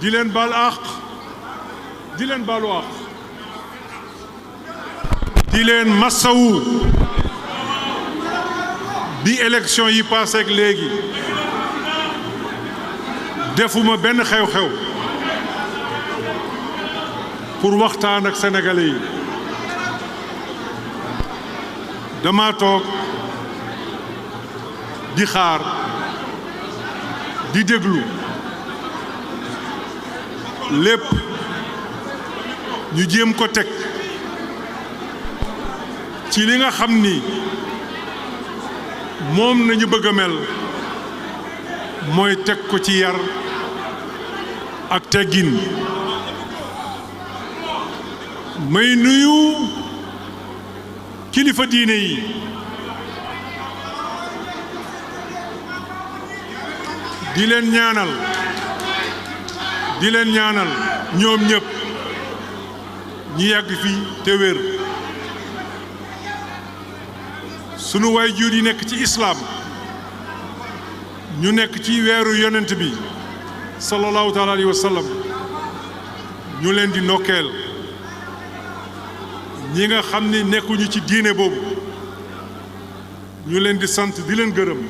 di leen baal àq di leen baalu àq di leen massawu bi élection yi passé ak léegi defuma benn xew-xew pour waxtaan ak sénégalais yi dama toog di xaar di déglu lépp ñu jéem ko teg ci li nga xam ni moom nañu bëgg a mel mooy teg ko ci yar ak teggin may nuyu kilifa diine yi di leen ñaanal ñoom ñëpp ñi yàgg fi te wér sunu waajur yi nekk ci islaam ñu nekk ci weeru yonent bi sallallahu taala alayhi wa sallam ñu leen di nokkeel ñi nga xam ni nekkuñu ci diine boobu ñu leen di sant di leen gërëm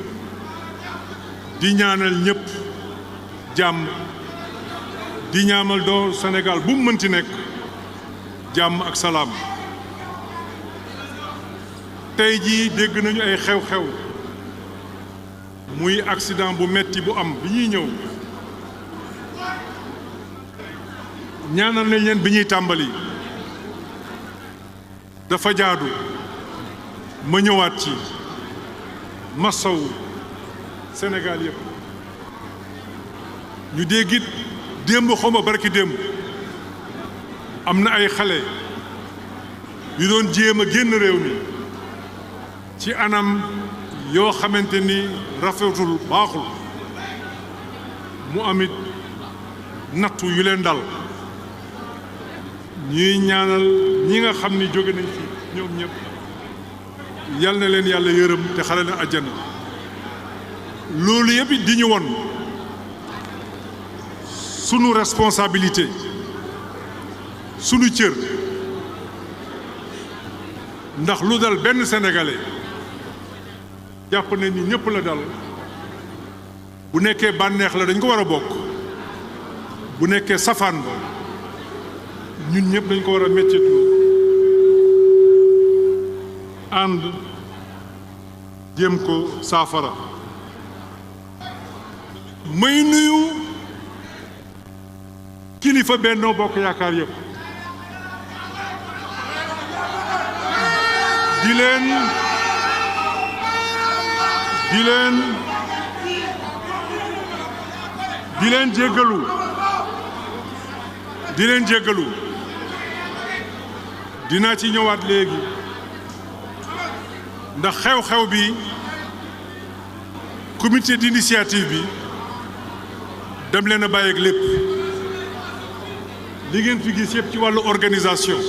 di ñaanal ñëpp jàmm di ñaamal doo Sénégal bu mu mënti nekk jàmm ak salaam tey jii dégg nañu ay xew-xew muy accident bu metti bu am bi ñuy ñëw ñaanal nañ leen bi ñuy tàmbali dafa jaadu ma ñëwaat ci massawu Sénégal yëpp ñu déggit démb xawma barki démb am na ay xale yu doon jéem a génn réew mi ci anam yoo xamante ni rafetul baaxul mu amit nattu yu leen dal ñuy ñaanal ñi nga xam ni jóge nañ fi ñoom ñëpp yal na leen yàlla yërëm te xale leen àjjana loolu yëpp di ñu won sunu responsabilité sunu cër ndax lu dal benn sénégalais jàpp nañ ni ñëpp la dal bu nekkee bànneex la dañ ko war a bokk bu nekkee safaan ba ñun ñëpp dañ ko war a méttitu ànd jéem ko saafara may nuyu kilifa Benno Bokk Yaakaar yëpp di leen jéggalu dinaa ci ñëwaat léegi ndax xew-xew bi comité d'initiative bi dem leen a bàyyi ak lépp li ngeen fi gis yëpp ci wàllu organisation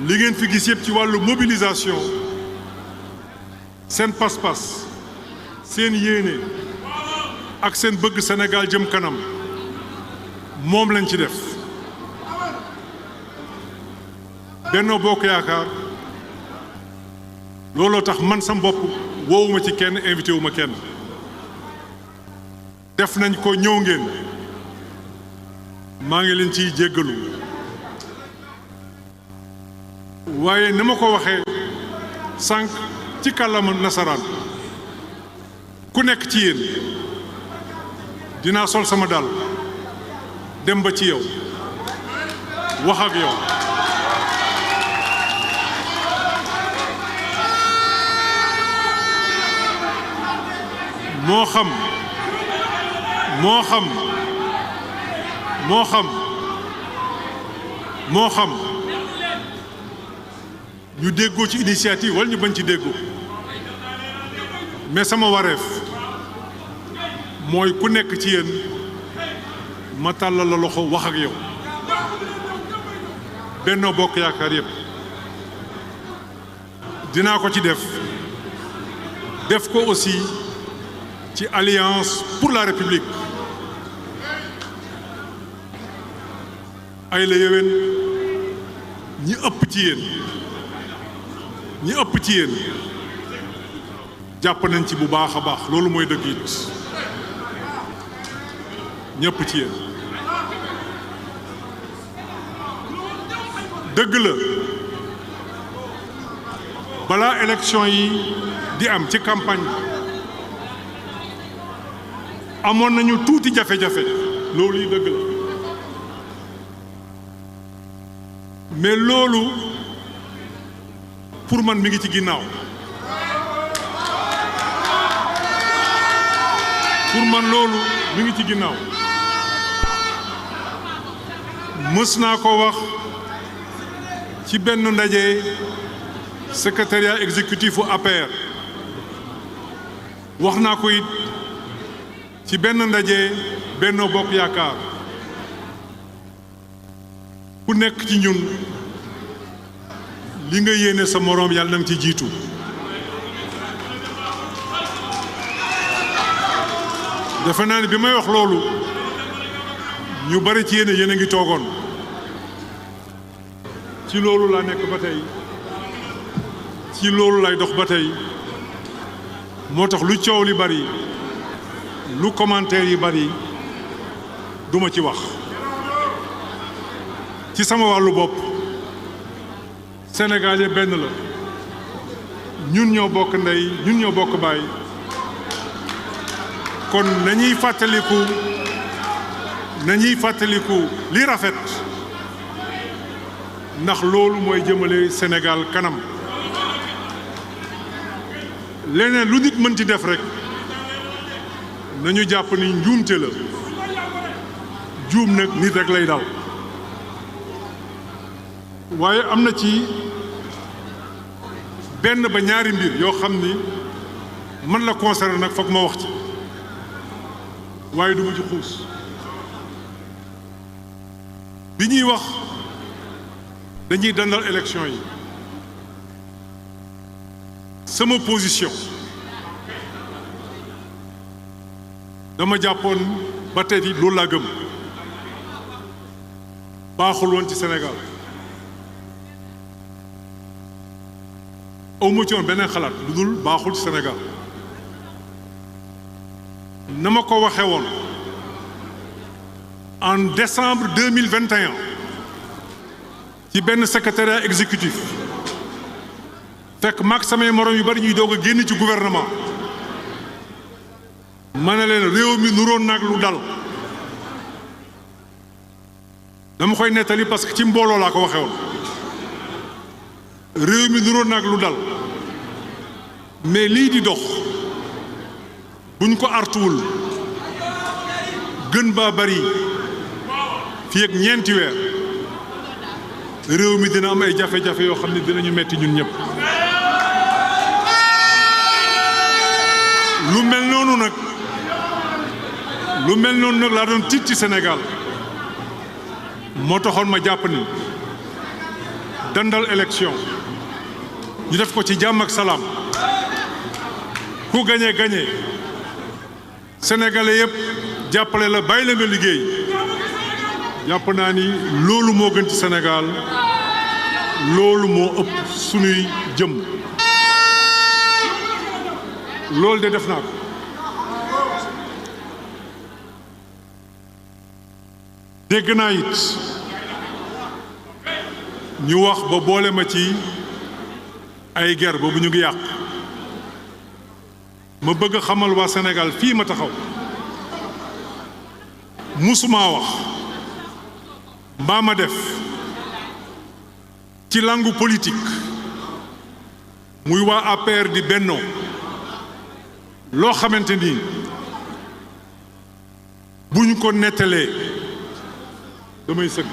li ngeen fi gis yëpp ci wàllu mobilisation seen pas-pas seen yéene ak seen bëgg Sénégal jëm kanam moom lañ ci def Benno Bokk Yaakaar looloo tax man sam bopp woowuma ci kenn invité wu ma kenn def nañ ko ñëw ngeen maa ngi leen ciy jéggalu waaye ni ma ko waxee sànq ci kàllaama nasaraan ku nekk ci yéen dinaa sol sama dàll dem ba ci yow wax ak yow moo xam ñu déggoo ci initiative wala ñu bañ ci déggoo mais sama wareef mooy ku nekk ci yéen ma tàllal la loxo wax ak yow Benno Bokk Yaakaar yëpp dinaa ko ci def ko aussi ci Alliance pour la République ay la yéwén ñi ëpp ci yéen jàpp nañ ci bu baax a baax loolu mooy dëgg it ñëpp ci yéen dëgg la balaa élection yi di am ci campagne amoon nañu tuuti jafe-jafe loolu yi dëgg la mais loolu pour man mi ngi ci ginnaaw mës naa ko wax ci benn ndaje secrétariat exécutif u APR wax naa ko it ci benn ndaje Benno Bokk Yaakaar ku nekk ci ñun li nga yéene sa moroom yàlla na nga ci jiitu defe naa ne bi may wax loolu ñu bari ci yéen a ngi toogoon ci loolu laa nekk ba tey ci loolu lay dox ba tey moo tax lu coow li bari lu commentaire yi bari duma ci wax ci sama wàllu bopp Sénégal yi benn la ñun ñoo bokk ndey ñun ñoo bokk baay kon nañuy fàttaliku li rafet ndax loolu mooy jëmale Sénégal kanam leneen lu nit mën ci def rek nañu jàpp ni njuumte la juum nag nit rek lay dal waaye am na ci benn ba ñaari mbir yoo xam ni man la concerné nag foog ma wax ci waaye du ma ci xuus bi ñuy wax dañuy dandal élection yi sama position dama jàppoon ba tey loolu laa gëm baaxul woon ci Sénégal awma ci woon beneen xalaat lu dul baaxul ci Sénégal na ma ko waxee woon en décembre 2021 ci benn secrétariat exécutif fekk maag samay morom yu bari ñuy doog a génn ci gouvernement ma ne leen réew mi nuroon nag lu dal dama koy nettali parce que ci mbooloo laa ko waxee woon réew mi nuroon nag lu dal mais lii di dox buñ ko artuwul gën baa bari fii ak ñeenti weer réew mi dina am ay jafe-jafe yoo xam ne dinañu metti ñun ñëpp lu mel noonu nag laa doon tiit ci Sénégal moo taxoon ma jàpp ni dandal élection ñu def ko ci jàmm ak salaam ku gañe sénégalais yëpp jàppale la bàyyi la nga liggéey jàpp naa ni loolu moo gën ci Sénégal loolu moo ëpp sunuy jëm loolu de def naa ko dégg naa it ñu wax ba boole ma ci ay guerre boobu ñu ngi yàq ma bëgg xamal waa Sénégal fii ma taxaw musuma wax mbaa ma def ci langue politique muy waa APR di bennoo loo xamante ni bu ñu ko nettalee damay sëgg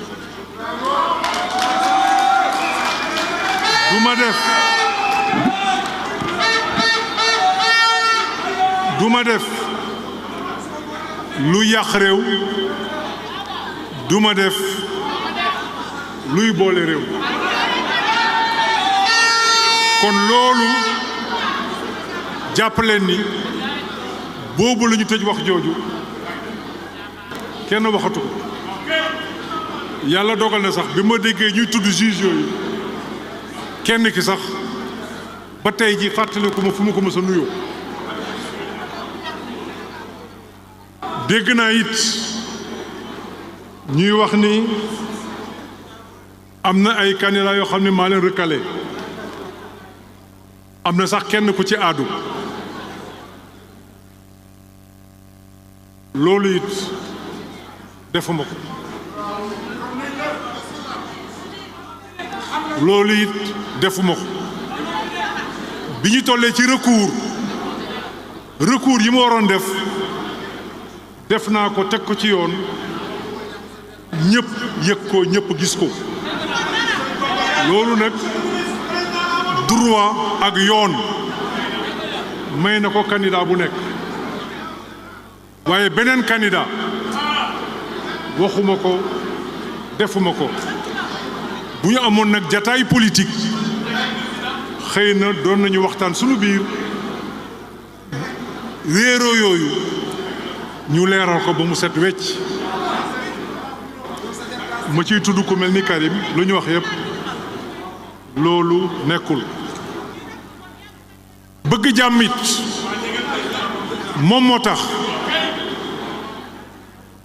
du ma def lu yàq réew du ma def luy boole réew kon loolu jàpp leen ni boobu la ñu tëj wax jooju kenn waxatu ko yàlla dogal na sax bi ma déggee ñuy tudd juge yooyu kenn ki sax ba tey ji fàttaliku ma fu ma ko mës a nuyoo dégg naa it ñuy wax ni am na ay candidats yoo xam ne maa leen recalé am na sax kenn ku ci àddu loolu it defuma ko loolu it defuma ko bi ñu tollee ci recours yi ma waroon def naa ko teg ko ci yoon ñëpp yëg ko ñëpp gis ko loolu nag droit ak yoon may na ko candidat bu nekk waaye beneen candidat waxuma ko defuma ko bu ñu amoon nag jataay politique xëy na doon nañu waxtaan sunu biir réeroo yooyu ñu leeral ko ba mu set wecc ma ciy tudd ku mel ni Karim lu ñu wax yépp loolu nekkul bëgg jàmm it moom moo tax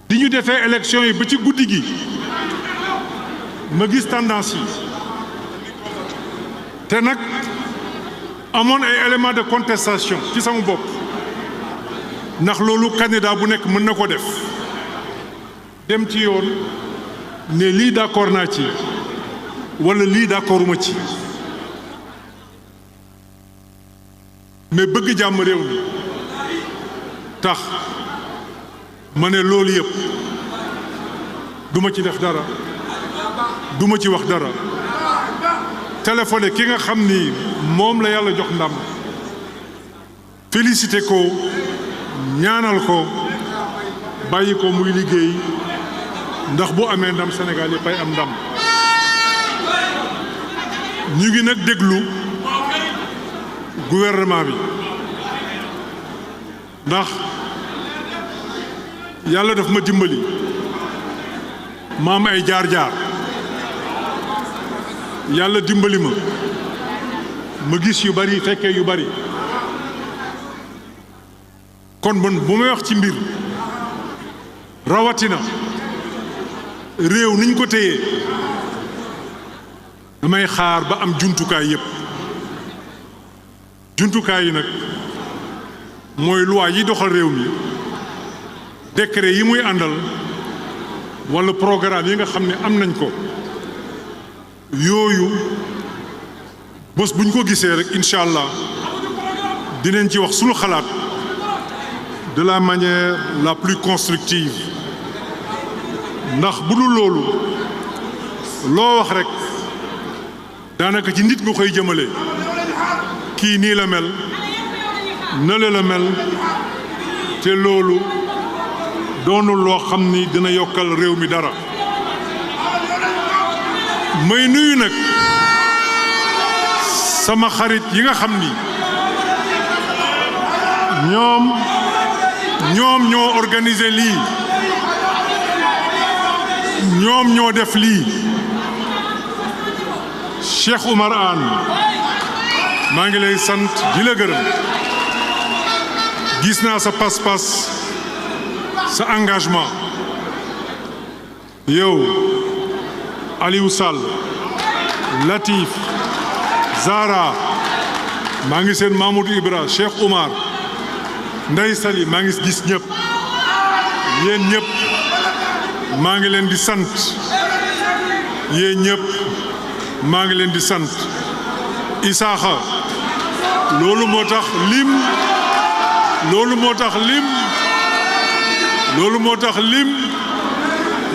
di ñu defee élection yi ba ci guddi gi ma gis tendance yi te nag amoon ay éléments de contestation ci sama bopp ndax loolu candidat bu nekk mën na ko def dem ci yoon ne lii d'accord naa ci wala lii d'accorduma ci mais bëgg jàmm réew mi tax ma ne loolu yëpp duma ci def dara duma ci wax dara téléphoné ki nga xam ni moom la yàlla jox ndam félicité ko ñaanal ko bàyyi ko muy liggéey ndax bu amee ndam Sénégal yëpp ay am ndam ñu ngi nag déglu gouvernement bi ndax yàlla daf ma dimbali ma am ay jaar-jaar yàlla dimbali ma gis yu bari fekkee yu bari kon man bu may wax ci mbir rawatina réew niñ ko téyee damay xaar ba am jumtukaay yépp jumtukaay yi nag mooy loi yi doxal réew mi décret yi muy àndal walla programme yi nga xam ne am nañ ko yooyu bés buñ ko gisee rek incha allah dinañ ci wax sunu xalaat de la manière la plus constructive ndax bu dul loolu loo wax rek daanaka ci nit nga koy jëmale kii nii la mel nële la mel te loolu doonul loo xam ni dina yokkal réew mi dara may nuyu nag sama xarit yi nga xam ni ñoom ñoo organiser lii ñoom ñoo def lii Cheikh Oumar Anne maa ngi lay sant di la gërëm gis naa sa pas-pas sa engagement yow Aliou Sall Latif Zara maa ngi seen Mamadou Ibra Cheikh Oumar Ndey Sali maa ngi gis ñëpp yéen ñëpp maa ngi leen di sant yéen ñëpp maa ngi leen di sant Isaaxa loolu moo tax lim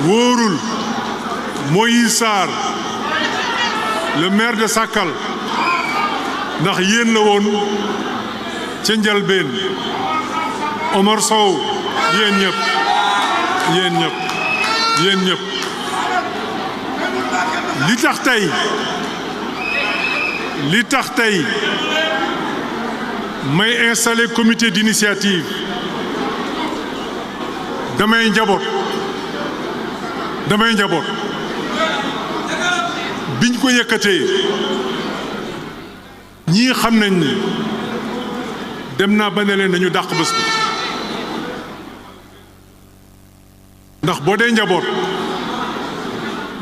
wóorul Moïse Sarr le maire de Sakal ndax yéen la woon ca njalbeen Omar Sow yéen ñëpp li tax tey may installer comité d'initiative damay njaboot biñ ko yëkkatee ñii xam nañ ni dem naa ba ne leen dañu dàq bés bi ndax boo dee njaboot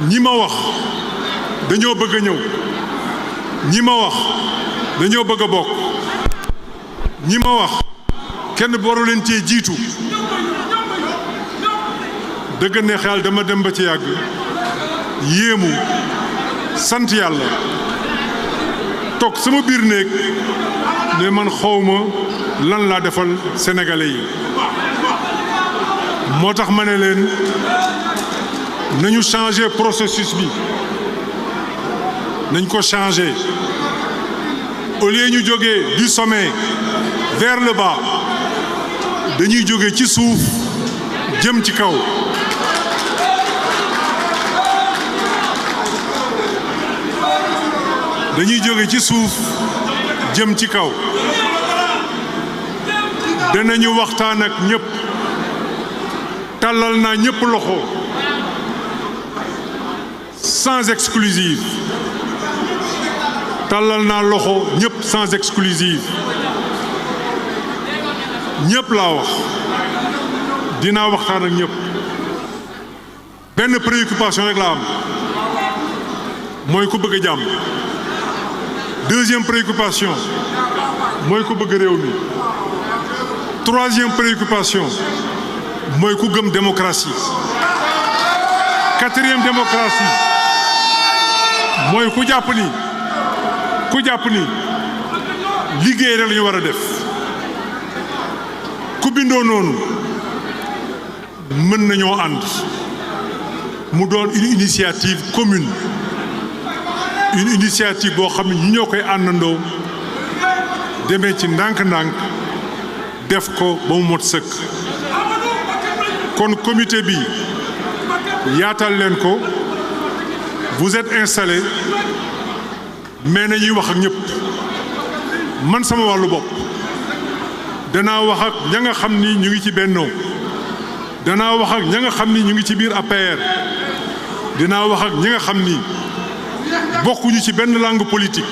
ñi ma wax dañoo bëgg a ñëw ñi ma wax dañoo bëgg a bokk ñi ma wax kenn waru leen cee jiitu dëgg ne xel dama dem ba ci yàgg yéemu sant yàlla toog sama biir néeg ne man xawma lan laa defal sénégalais yi moo tax ma ne leen nañu changer processus bi nañ ko changer au lieu ñu jógee du sommet vers le bas dañuy jóge ci suuf jëm ci kaw dañuy jóge ci suuf jëm ci kaw danañu waxtaan ak ñëpp tàllal naa ñëpp loxo sans exclusive tàllal naa loxo ñëpp sans exclusive ñëpp laa wax dinaa waxtaan ak ñëpp benn préoccupation rek laa am mooy ku bëgg a jàmm deuxième préoccupation mooy ku bëgg réew mi troisième préoccupation mooy ku gëm démocratie quatrième démocratie mooy ku jàpp ni liggéey rek la ñu war a def ku bindoo noonu mën nañoo ànd mu doon une initiative commune une initiative boo xam ne ñu ñoo koy àndandoo demee ci ndànk-ndànk def ko ba mu mot sëkk kon comité bi yaatal leen ko vous êtes installés mais nañuy wax ak ñëpp man sama wàllu bopp danaa wax ak ña nga xam ni ñu ngi ci Benno danaa wax ak ña nga xam ni ñu ngi ci biir APR dinaa wax ak ñi nga xam ni bokkuñu ci benn langue politique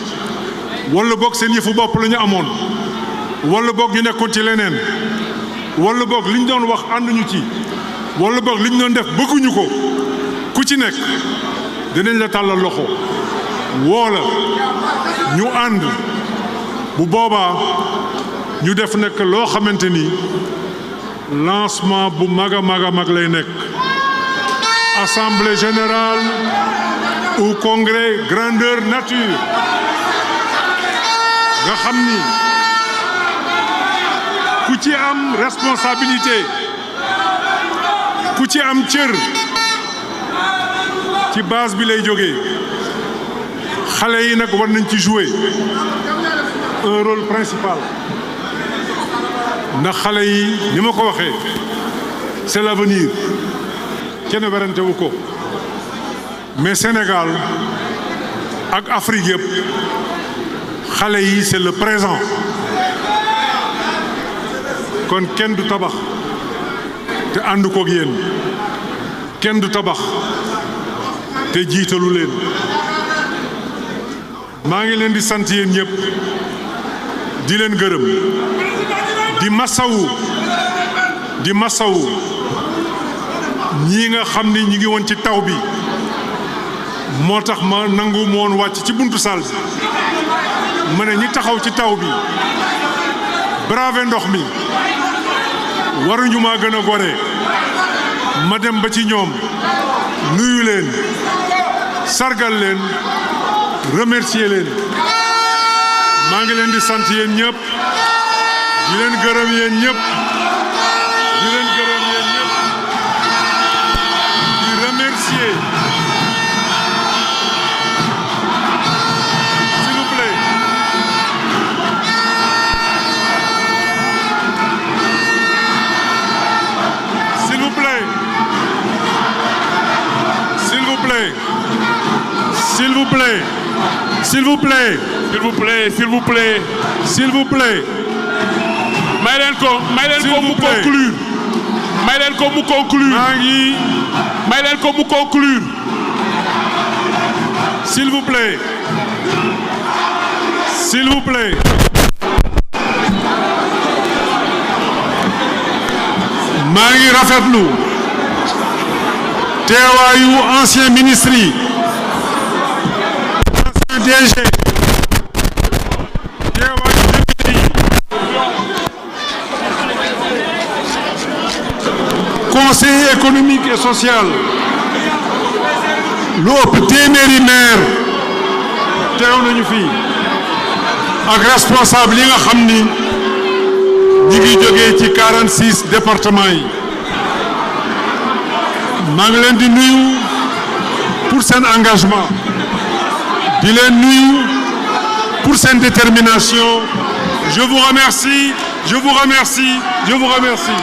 wala boog seen yëfu bopp la ñu amoon wala boog ñu nekkoon ci leneen wala boog liñ doon wax ànduñu ci wala boog liñ doon def bëgguñu ko ku ci nekk dinañ la tàllal loxo woo la ñu ànd bu boobaa ñu def nekk loo xamante ni lancement bu mag a mag lay nekk assemblée générale ou congrès grandeur nature nga xam ni ku ci am responsabilité ku ci am cër ci base bi lay jógee xale yi nag war nañ ci jouer un rôle principal ndax xale yi ni ma ko waxee c'est l'avenir kenn werante wu ko mais Sénégal ak Afrique yëpp xale yi c'est le présent kon kenn du tabax te ànd koog yéen kenn du tabax te jiitalu leen maa ngi leen di sant yéen ñëpp di leen gërëm di masawu ñii nga xam ni ñi ngi woon ci taw bi moo tax ma nangu moon wàcc ci buntu salle bi ma ne ñi taxaw ci taw bi braver ndox mi waruñu maa gën a gore ma dem ba ci ñoom nuyu leen sargal leen remercier leen maa ngi leen di sant yéen ñëpp di leen gërëm yéen ñëpp di leen gërëm yéen ñëpp di remercier s'il vous plaît s'il vous plaît s'il vous plaît s'il vous plaît s'il vous plaît s'il vous plaît s'il vous plaît s'il vous plaît may leen ko mu conclure may leen ko mu conclure maa ngi may leen ko mu conclure S'il vous plaît. S'il vous plaît. maa ngi rafetlu teewaayu ancien ministre yi ancien DG teewaayu député yi conseiller économique et social lu ëpp téeméeri maire teew nañu fii ak responsable yi nga xam ni ñi ngi jógee ci 46 départements yi maa ngi leen di nuyu pour seen engagement di leen nuyu pour seen détermination je vous remercie je vous remercie je vous remercie